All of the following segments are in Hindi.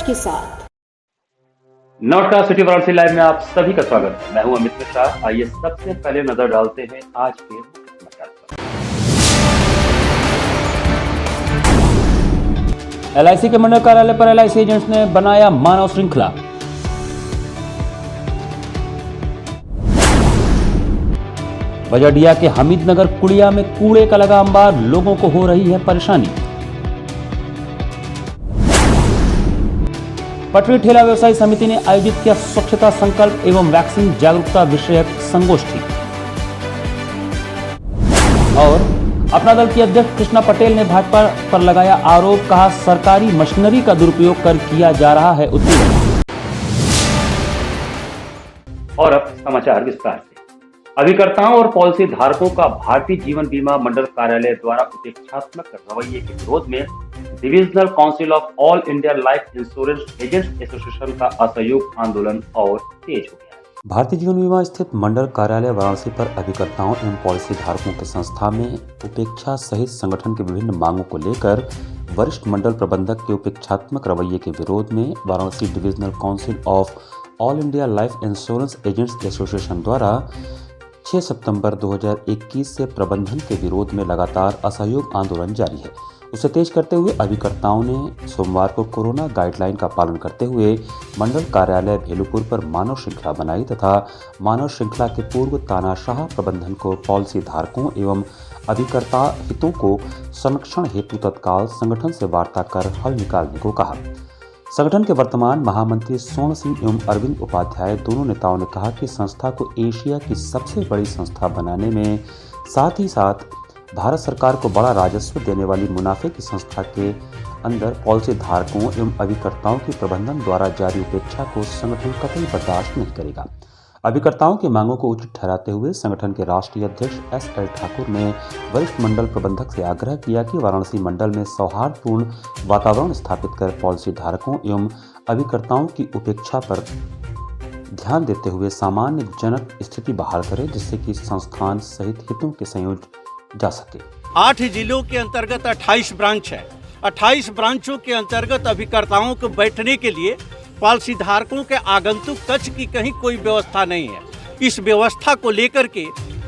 के साथ। नमस्कार, सिटी वाराणसी लाइव में आप सभी का स्वागत है। मैं हूं अमित मिश्रा। आइए सबसे पहले नजर डालते हैं आज के समाचार पर। LIC के मंडल कार्यालय पर LIC एजेंट्स ने बनाया मानव श्रृंखला। बजडिया के हमीदनगर कुड़िया में कूड़े का लगा अंबार, लोगों को हो रही है परेशानी। पटरी ठेला व्यवसायी समिति ने आयोजित किया स्वच्छता संकल्प एवं वैक्सीन जागरूकता विषयक संगोष्ठी। और अपना दल की अध्यक्ष कृष्णा पटेल ने भाजपा पर लगाया आरोप, कहा सरकारी मशीनरी का दुरुपयोग कर किया जा रहा है उत्पीड़न। और अब समाचार विस्तार से। अभिकर्ताओं और पॉलिसी धारकों का भारतीय जीवन बीमा मंडल कार्यालय द्वारा उपेक्षात्मक रवैये के विरोध में divisional council of all India life insurance agents association का असहयोग आंदोलन और तेज हो गया है। भारतीय जीवन बीमा स्थित मंडल कार्यालय वाराणसी पर अभिकर्ताओं एवं पॉलिसी धारकों की संस्था में उपेक्षा सहित संगठन की विभिन्न मांगों को लेकर वरिष्ठ मंडल प्रबंधक के उपेक्षात्मक रवैये के विरोध में Varanasi divisional council of all India life insurance agents association द्वारा 6 सितंबर 2021 से प्रबंधन के विरोध में लगातार असहयोग आंदोलन जारी है। उसे तेज करते हुए अभिकर्ताओं ने सोमवार को कोरोना गाइडलाइन का पालन करते हुए मंडल कार्यालय भेलूपुर पर मानव श्रृंखला बनाई तथा मानव श्रृंखला के पूर्व तानाशाह प्रबंधन को पॉलिसी धारकों एवं अभिकर्ता हितों को संरक्षण हेतु तत्काल संगठन से वार्ता कर हल निकालने को कहा। संगठन के वर्तमान महामंत्री स्वर्ण सिंह एवं अरविंद उपाध्याय दोनों नेताओं ने कहा कि संस्था को एशिया की सबसे बड़ी संस्था बनाने में साथ ही साथ भारत सरकार को बड़ा राजस्व देने वाली मुनाफे की संस्था के अंदर पॉलिसी धारकों एवं अभिकर्ताओं की प्रबंधन द्वारा जारी उपेक्षा को संगठन कतई बर्दाश्त नहीं करेगा। अभिकर्ताओं की मांगों को उचित ठहराते हुए संगठन के राष्ट्रीय अध्यक्ष SL ठाकुर ने वरिष्ठ मंडल प्रबंधक से आग्रह किया कि वाराणसी मंडल में सौहार्दपूर्ण वातावरण स्थापित कर पॉलिसी धारकों एवं अभिकर्ताओं की उपेक्षा पर ध्यान देते हुए सामान्य जनक स्थिति बहाल करे, जिससे कि संस्थान सहित हितों के संयोजन जा सके। 8 जिलों के अंतर्गत 28 ब्रांच है। 28 ब्रांचों के अंतर्गत अभिकर्ताओं को बैठने के लिए पॉलिसी धारकों के आगंतुक कक्ष की कहीं कोई व्यवस्था नहीं है। इस व्यवस्था को लेकर के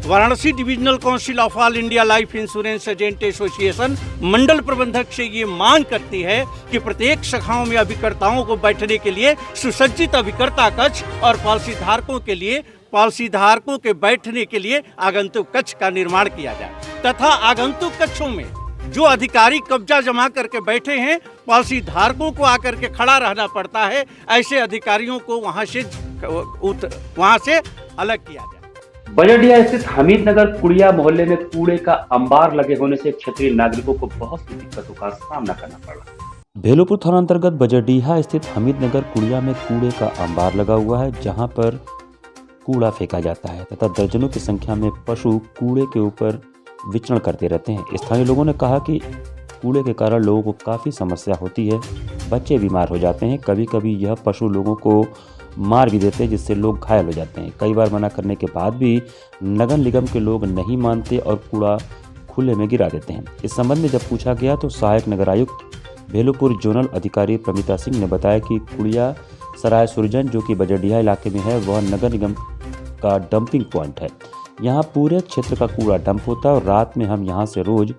Varanasi divisional council of all India life insurance agent association मंडल प्रबंधक से ये मांग करती है कि प्रत्येक शाखाओं में अभिकर्ताओं को बैठने के लिए सुसज्जित अभिकर्ता कक्ष और पॉलिसी धारकों के बैठने के लिए आगंतुक कक्ष का निर्माण किया जाए तथा आगंतुक कक्षों में जो अधिकारी कब्जा जमा करके बैठे हैं, पॉलिसी धारकों को आकर के खड़ा रहना पड़ता है, ऐसे अधिकारियों को वहां से अलग किया जाए। बजडिया स्थित हमीदनगर कुड़िया मोहल्ले में कूड़े का अंबार लगे होने से क्षेत्रीय नागरिकों को बहुत सी दिक्कतों का सामना करना पड़ा। भेलूपुर थाना अंतर्गत बजडिया स्थित हमीदनगर कुड़िया में कूड़े का अंबार लगा हुआ है, जहां पर कूड़ा फेंका जाता है तथा दर्जनों की संख्या में पशु कूड़े के ऊपर विचरण करते रहते हैं। स्थानीय लोगों ने कहा कि कूड़े के कारण लोगों को काफ़ी समस्या होती है, बच्चे बीमार हो जाते हैं, कभी कभी यह पशु लोगों को मार भी देते हैं, जिससे लोग घायल हो जाते हैं। कई बार मना करने के बाद भी नगर निगम के लोग नहीं मानते और कूड़ा खुले में गिरा देते हैं। इस संबंध में जब पूछा गया तो सहायक नगर आयुक्त भेलूपुर जोनल अधिकारी प्रमिता सिंह ने बताया कि कुड़िया सराय सुरजन जो कि बजडिया इलाके में है, वह नगर निगम का डंपिंग पॉइंट है। यहाँ पूरे क्षेत्र का कूड़ा डंप होता है और रात में हम यहाँ से रोज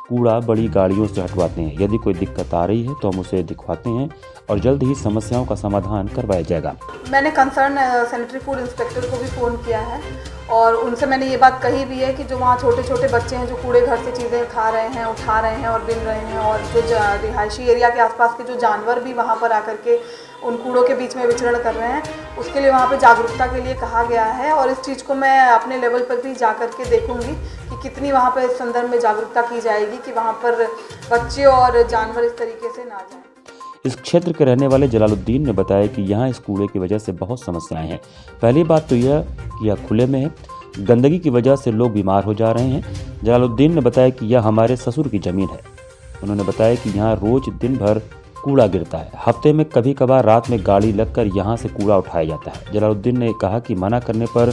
कूड़ा बड़ी गाड़ियों से हटवाते हैं। यदि कोई दिक्कत आ रही है तो हम उसे दिखवाते हैं और जल्द ही समस्याओं का समाधान करवाया जाएगा। मैंने कंसर्न सैनिटरी फूड इंस्पेक्टर को भी फ़ोन किया है और उनसे मैंने ये बात कही भी है कि जो वहाँ छोटे छोटे बच्चे हैं जो कूड़े घर से चीज़ें खा रहे हैं, उठा रहे हैं और बिन रहे हैं, और जो रिहायशी एरिया के आसपास के जो जानवर भी वहाँ पर आकर के उन कूड़ों के बीच में विचरण कर रहे हैं, उसके लिए वहाँ पे जागरूकता के लिए कहा गया है। और इस चीज़ को मैं अपने लेवल पर भी जा कर के देखूँगी कि कितनी वहाँ पर इस संदर्भ में जागरूकता की जाएगी कि वहाँ पर बच्चे और जानवर इस तरीके से ना जाएं। इस क्षेत्र के रहने वाले जलालुद्दीन ने बताया कि यहाँ इस कूड़े की वजह से बहुत समस्याएं हैं। पहली बात तो यह कि यह खुले में है, गंदगी की वजह से लोग बीमार हो जा रहे हैं। जलालुद्दीन ने बताया कि यह हमारे ससुर की ज़मीन है। उन्होंने बताया कि यहाँ रोज दिन भर कूड़ा गिरता है, हफ्ते में कभी कभार रात में गाड़ी लगकर यहाँ से कूड़ा उठाया जाता है। जलालुद्दीन ने कहा कि मना करने पर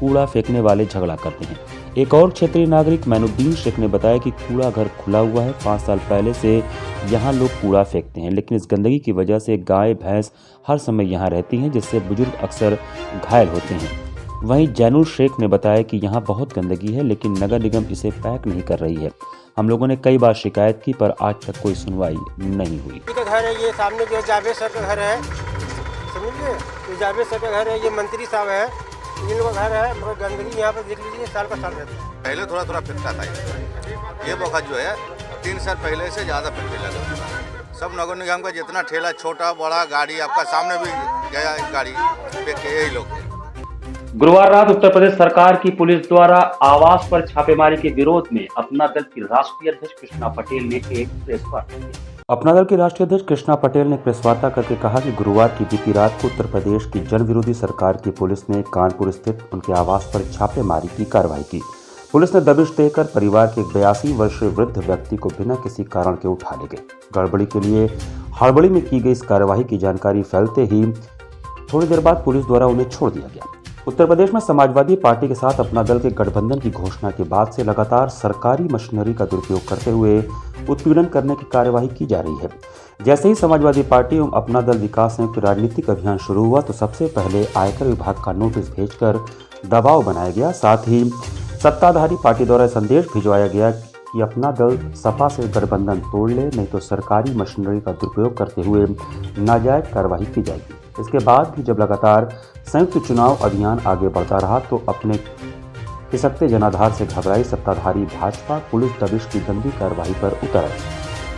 कूड़ा फेंकने वाले झगड़ा करते हैं। एक और क्षेत्रीय नागरिक मैनुद्दीन शेख ने बताया कि कूड़ा घर खुला हुआ है, 5 साल पहले से यहाँ लोग कूड़ा फेंकते हैं, लेकिन इस गंदगी की वजह से गाय भैंस हर समय यहाँ रहती हैं, जिससे बुजुर्ग अक्सर घायल होते हैं। वहीं जैनुल शेख ने बताया कि यहाँ बहुत गंदगी है, लेकिन नगर निगम इसे पैक नहीं कर रही है। हम लोगों ने कई बार शिकायत की, पर आज तक कोई सुनवाई नहीं हुई। का घर है, ये सामने जो जावेद सर का घर है, समझिए, ये जावेद सर का घर है, ये मंत्री साहब है, इन लोगों का घर है, मगर गंदगी यहाँ पर देख लीजिए साल का साल रहता है। पहले थोड़ा थोड़ा फिरता था, ये वक्त जो है 3 साल पहले से ज़्यादा फिरने लगा। सब नगर निगम का जितना ठेला, छोटा बड़ा गाड़ी, आपका सामने भी गया गाड़ी देख के यही लोग। गुरुवार रात उत्तर प्रदेश सरकार की पुलिस द्वारा आवास पर छापेमारी के विरोध में अपना दल की राष्ट्रीय अध्यक्ष कृष्णा पटेल ने एक प्रेस वार्ता की। अपना दल के राष्ट्रीय अध्यक्ष कृष्णा पटेल ने प्रेस वार्ता करके कहा कि गुरुवार की बीती रात को उत्तर प्रदेश की जन विरोधी सरकार की पुलिस ने कानपुर स्थित उनके आवास पर छापेमारी की कार्रवाई की। पुलिस ने दबिश देकर परिवार के 82 वर्षीय वृद्ध व्यक्ति को बिना किसी कारण के उठा ले गए। गड़बड़ी के लिए हड़बड़ी में की गई इस कार्रवाई की जानकारी फैलते ही थोड़ी देर बाद पुलिस द्वारा उन्हें छोड़ दिया गया। उत्तर प्रदेश में समाजवादी पार्टी के साथ अपना दल के गठबंधन की घोषणा के बाद से लगातार सरकारी मशीनरी का दुरुपयोग करते हुए उत्पीड़न करने की कार्यवाही की जा रही है। जैसे ही समाजवादी पार्टी एवं अपना दल विकास संयुक्त राजनीतिक अभियान शुरू हुआ तो सबसे पहले आयकर विभाग का नोटिस भेजकर दबाव बनाया गया। साथ ही सत्ताधारी पार्टी द्वारा संदेश भिजवाया गया कि अपना दल सपा से गठबंधन तोड़ ले, नहीं तो सरकारी मशीनरी का दुरुपयोग करते हुए नाजायज कार्रवाई की जाएगी। इसके बाद भी जब लगातार संयुक्त चुनाव अभियान आगे बढ़ता रहा तो अपने खिसकते जनाधार से घबराई सत्ताधारी भाजपा पुलिस दबिश की गंदी कार्रवाई पर उतर आई।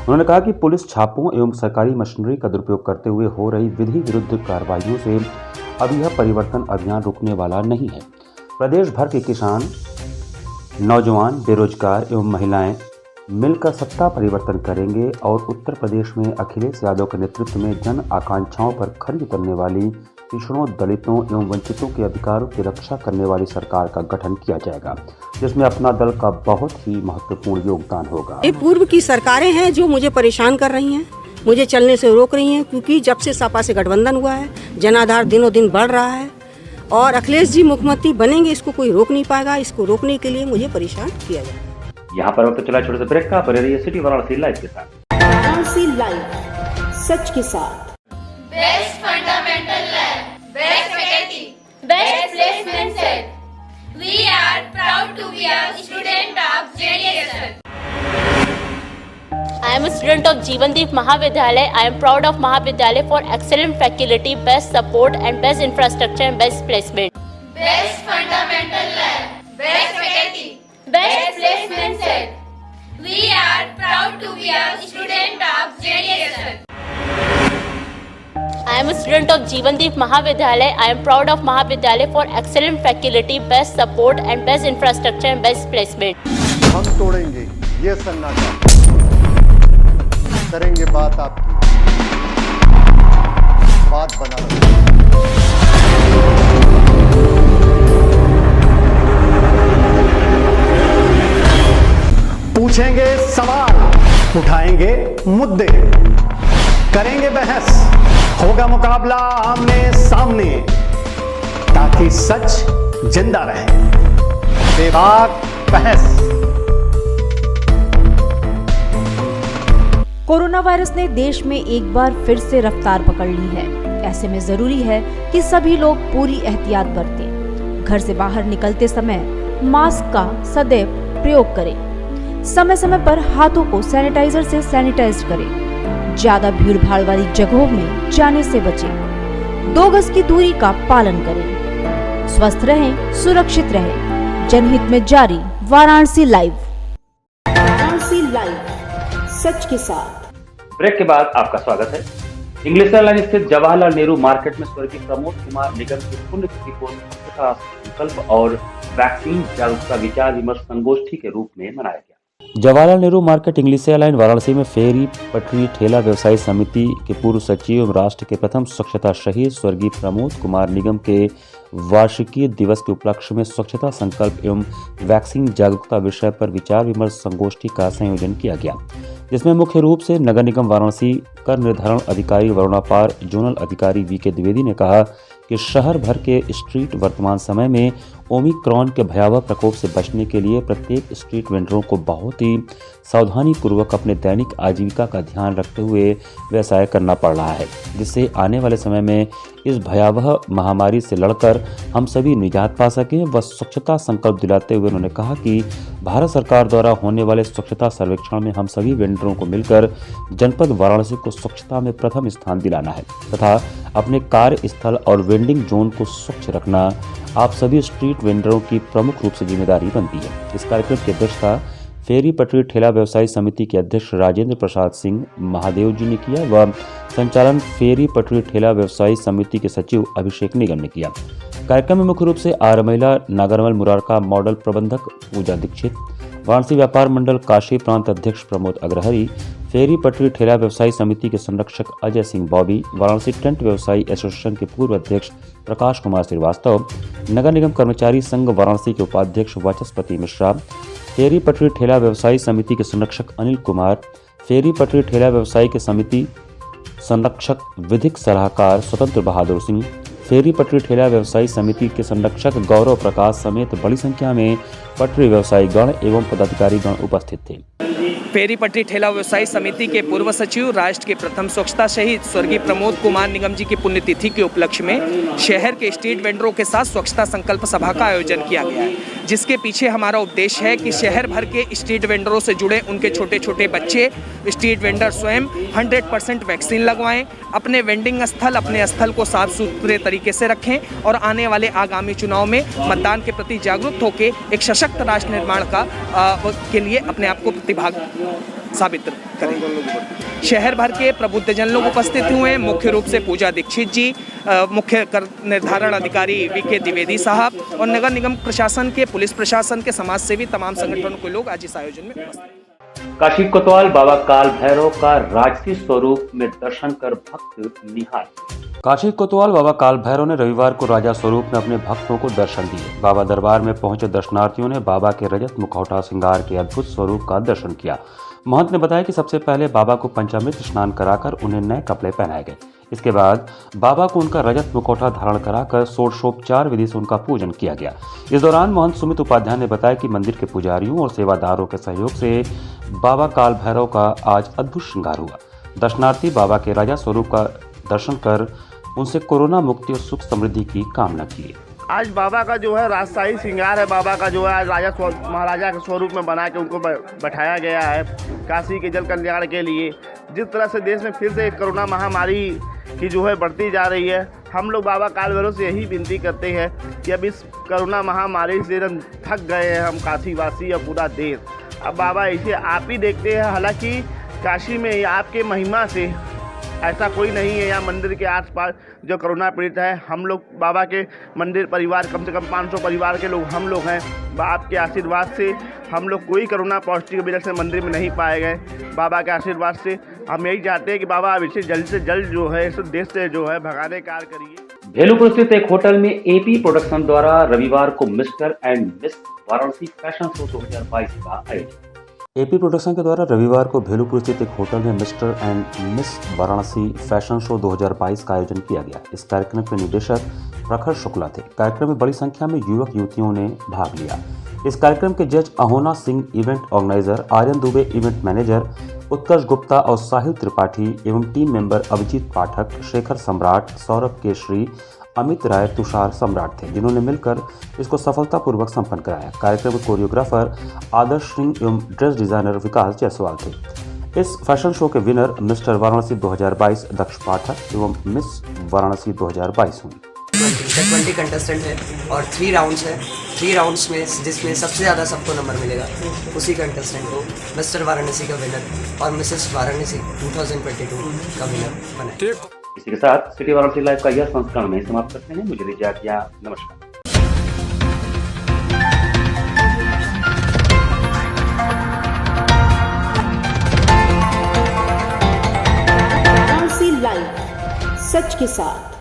उन्होंने कहा कि पुलिस छापों एवं सरकारी मशीनरी का दुरुपयोग करते हुए हो रही विधि विरुद्ध कार्रवाइयों से अब यह परिवर्तन अभियान रुकने वाला नहीं है। प्रदेश भर के किसान, नौजवान, बेरोजगार एवं महिलाएं मिलकर सत्ता परिवर्तन करेंगे और उत्तर प्रदेश में अखिलेश यादव के नेतृत्व में जन आकांक्षाओं पर खरी उतरने वाली पिछड़ों, दलितों एवं वंचितों के अधिकारों की रक्षा करने वाली सरकार का गठन किया जाएगा, जिसमें अपना दल का बहुत ही महत्वपूर्ण योगदान होगा। ये पूर्व की सरकारें हैं जो मुझे परेशान कर रही हैं, मुझे चलने से रोक रही हैं, क्योंकि जब से सपा से गठबंधन हुआ है जनाधार दिनों दिन बढ़ रहा है और अखिलेश जी मुख्यमंत्री बनेंगे, इसको कोई रोक नहीं पाएगा। इसको रोकने के लिए मुझे परेशान किया जाए। यहाँ पर वक्त चला छोटे से ब्रेक का, बने रहिए सिटी वाराणसी लाइव के साथ। वाराणसी लाइव, सच के साथ। Best fundamental lab, best faculty, best placement set. We are proud to be a student of JDSL. I am a student of Jeevandeep Mahavidyalaya. I am proud of Mahavidyalaya for excellent faculty, best support and best infrastructure and best placement. Best fundamental lab, best faculty, best placement set. We are proud to be a student of JDSL. I am a student of Jeevandeep Mahavidyalaya. I am proud of Mahavidyalaya for excellent faculty, best support and best infrastructure and best placement. हम तोड़ेंगे ये सन्नाटा, करेंगे बात आपकी, बात बना पूछेंगे सवाल, उठाएंगे मुद्दे, करेंगे बहस, होगा मुकाबला आमने सामने, ताकि सच जिंदा रहे। बेबाक बहस। कोरोना वायरस ने देश में एक बार फिर से रफ्तार पकड़ ली है। ऐसे में जरूरी है कि सभी लोग पूरी एहतियात बरतें। घर से बाहर निकलते समय मास्क का सदैव प्रयोग करें। समय समय पर हाथों को सैनिटाइजर से सैनिटाइज करें। ज्यादा भीड़ भाड़ वाली जगहों में जाने से बचें। 2 गज की दूरी का पालन करें। स्वस्थ रहें, सुरक्षित रहें। जनहित में जारी वाराणसी लाइव। वाराणसी लाइव, सच के साथ। ब्रेक के बाद आपका स्वागत है। इंग्लिश लाइन स्थित जवाहरलाल नेहरू मार्केट में स्वर्गीय प्रमोद कुमार निगम की पुण्यतिथि को स्वच्छता संकल्प और वैक्सीन जागरूकता विचार विमर्श संगोष्ठी के रूप में मनाया गया। Jawaharlal Nehru market English line Varanasi में फेरी पटरी ठेला व्यवसायी समिति के पूर्व सचिव एवं राष्ट्र के प्रथम स्वच्छता शहीद स्वर्गीय प्रमोद कुमार निगम के वार्षिकीय दिवस के उपलक्ष्य में स्वच्छता संकल्प एवं वैक्सीन जागरूकता विषय पर विचार विमर्श संगोष्ठी का संयोजन किया गया, जिसमें मुख्य रूप से नगर निगम वाराणसी कर निर्धारण अधिकारी वरुणापार जोनल अधिकारी वी के द्विवेदी ने कहा कि शहर भर के स्ट्रीट वर्तमान समय में ओमिक्रॉन के भयावह प्रकोप से बचने के लिए प्रत्येक स्ट्रीट वेंडरों को बहुत ही सावधानी पूर्वक अपने दैनिक आजीविका का ध्यान रखते हुए व्यवसाय करना पड़ रहा है, जिससे आने वाले समय में इस भयावह महामारी से लड़कर हम सभी निजात पा सकें। व स्वच्छता संकल्प दिलाते हुए उन्होंने कहा कि भारत सरकार द्वारा होने वाले स्वच्छता सर्वेक्षण में हम सभी वेंडरों को मिलकर जनपद वाराणसी को स्वच्छता में प्रथम स्थान दिलाना है तथा अपने कार्यस्थल और वेंडिंग जोन को स्वच्छ रखना आप सभी स्ट्रीट वेंडरों की प्रमुख रूप से जिम्मेदारी बनती है। इस कार्यक्रम की अध्यक्षता फेरी पटरी ठेला व्यवसायी समिति के अध्यक्ष राजेंद्र प्रसाद सिंह महादेव जी ने किया व संचालन फेरी पटरी ठेला व्यवसायी समिति के सचिव अभिषेक निगम ने किया। कार्यक्रम में मुख्य रूप से आर महिला नागरमल मुरारका मॉडल प्रबंधक पूजा दीक्षित, वाराणसी व्यापार मंडल काशी प्रांत अध्यक्ष प्रमोद अग्रहरी, फेरी पटरी ठेला व्यवसायी समिति के संरक्षक अजय सिंह बॉबी, वाराणसी टेंट व्यवसायी एसोसिएशन के पूर्व अध्यक्ष प्रकाश कुमार श्रीवास्तव, नगर निगम कर्मचारी संघ वाराणसी के उपाध्यक्ष वाचस्पति मिश्रा, फेरी पटरी ठेला व्यवसायी समिति के संरक्षक अनिल कुमार, फेरी पटरी ठेला व्यवसायी के समिति संरक्षक विधिक सलाहकार स्वतंत्र बहादुर सिंह, फेरी पटरी ठेला व्यवसायी समिति के संरक्षक गौरव प्रकाश समेत बड़ी संख्या में पटरी व्यवसायी गण एवं पदाधिकारी गण उपस्थित थे। फेरी पटरी ठेला व्यवसायी समिति के पूर्व सचिव, राष्ट्र के प्रथम स्वच्छता शहीद स्वर्गीय प्रमोद कुमार निगम जी की पुण्यतिथि के उपलक्ष्य में शहर के स्ट्रीट वेंडरों के साथ स्वच्छता संकल्प सभा का आयोजन किया गया है, जिसके पीछे हमारा उद्देश्य है कि शहर भर के स्ट्रीट वेंडरों से जुड़े उनके छोटे छोटे बच्चे, स्ट्रीट वेंडर स्वयं 100% वैक्सीन लगवाएं, अपने वेंडिंग स्थल, अपने स्थल को साफ सुथरे तरीके से रखें और आने वाले आगामी चुनाव में मतदान के प्रति जागरूक होकर एक सशक्त राष्ट्र निर्माण के लिए अपने आप को प्रतिभाग साबित करें। शहर भर के प्रबुद्धजन लोग उपस्थित हुए, मुख्य रूप से पूजा दीक्षित जी, मुख्य कर निर्धारण अधिकारी वीके द्विवेदी साहब और नगर निगम प्रशासन के, पुलिस प्रशासन के, समाज सेवी, तमाम संगठनों के लोग आज इस आयोजन में उपस्थित। काशी कोतवाल बाबा काल भैरव का राजसी स्वरूप में दर्शन कर भक्त निहाल। काशी कोतवाल बाबा काल भैरव ने रविवार को राजा स्वरूप में अपने भक्तों को दर्शन दिए। बाबा दरबार में पहुंचे दर्शनार्थियों ने बाबा के रजत मुखौटा श्रृंगार के अद्भुत स्वरूप का दर्शन किया। महंत ने बताया कि सबसे पहले बाबा को पंचामृत स्नान कराकर उन्हें नए कपड़े पहनाए गए। इसके बाद बाबा को उनका रजत मुखौटा धारण कराकर षोडशोपचार विधि से उनका पूजन किया गया। इस दौरान महंत सुमित उपाध्याय ने बताया कि मंदिर के पुजारियों और सेवादारों के सहयोग से बाबा काल भैरव का आज अद्भुत श्रृंगार हुआ। दर्शनार्थी बाबा के राजा स्वरूप का दर्शन कर उनसे कोरोना मुक्ति और सुख समृद्धि की कामना की। आज बाबा का जो है राजशाही श्रृंगार है, बाबा का जो है आज महाराजा के स्वरूप में बना के उनको बैठाया गया है काशी के जल कल्याण के लिए। जिस तरह से देश में फिर से कोरोना महामारी की जो है बढ़ती जा रही है, हम लोग बाबा काल भैरव से यही विनती करते हैं कि अब इस कोरोना महामारी से हम थक गए हैं, हम काशीवासी और पूरा देश। अब बाबा इसे आप ही देखते हैं। हालांकि काशी में आपके महिमा से ऐसा कोई नहीं है। यहाँ मंदिर के आसपास जो कोरोना पीड़ित है, हम लोग बाबा के मंदिर परिवार कम से कम 500 परिवार के लोग हम लोग हैं। आपके आशीर्वाद से हम लोग कोई कोरोना पॉजिटिव वजह से मंदिर में नहीं पाए गए। बाबा के आशीर्वाद से हम यही चाहते हैं कि बाबा अब इसे जल्द से जल्द जो है इस देश से जो है भगाने का कार्य करिए। भेलूपुर स्थित एक होटल में एपी प्रोडक्शन द्वारा रविवार को mister and miss Varanasi fashion show 2022 का आयोजन। एपी प्रोडक्शन के द्वारा रविवार को भेलूपुर स्थित एक होटल में mister and miss Varanasi fashion show 2022 का आयोजन किया गया। इस कार्यक्रम के निदेशक प्रखर शुक्ला थे। कार्यक्रम में बड़ी संख्या में युवक युवतियों ने भाग लिया। इस कार्यक्रम के जज Ahona Singh event organiser, Aryan Dubey event manager, Utkarsh Gupta और साहिल त्रिपाठी एवं टीम मेंबर अभिजीत पाठक, शेखर सम्राट, सौरभ केशरी, अमित राय, तुषार सम्राट थे, जिन्होंने मिलकर इसको सफलतापूर्वक संपन्न कराया। कार्यक्रम के कोरियोग्राफर आदर्श सिंह एवं ड्रेस डिजाइनर विकास जायसवाल थे। इस फैशन शो के विनर मिस्टर वाराणसी 2022 दक्ष पाठक एवं मिस वाराणसी 2022 हुई। 20 कंटेस्टेंट है और 3 राउंड्स है। 3 राउंड्स में जिसमें सबसे ज़्यादा सबको नंबर मिलेगा उसी कंटेस्टेंट को मिस्टर वाराणसी का विनर और मिसेस वाराणसी 2022 का विनर बने। इसी के साथ सिटी वाराणसी लाइव का यह संस्करण में समाप्त करते हैं। मुझे दीजिए आज्ञा, नमस्कार। वाराणसी लाइव, सच के साथ।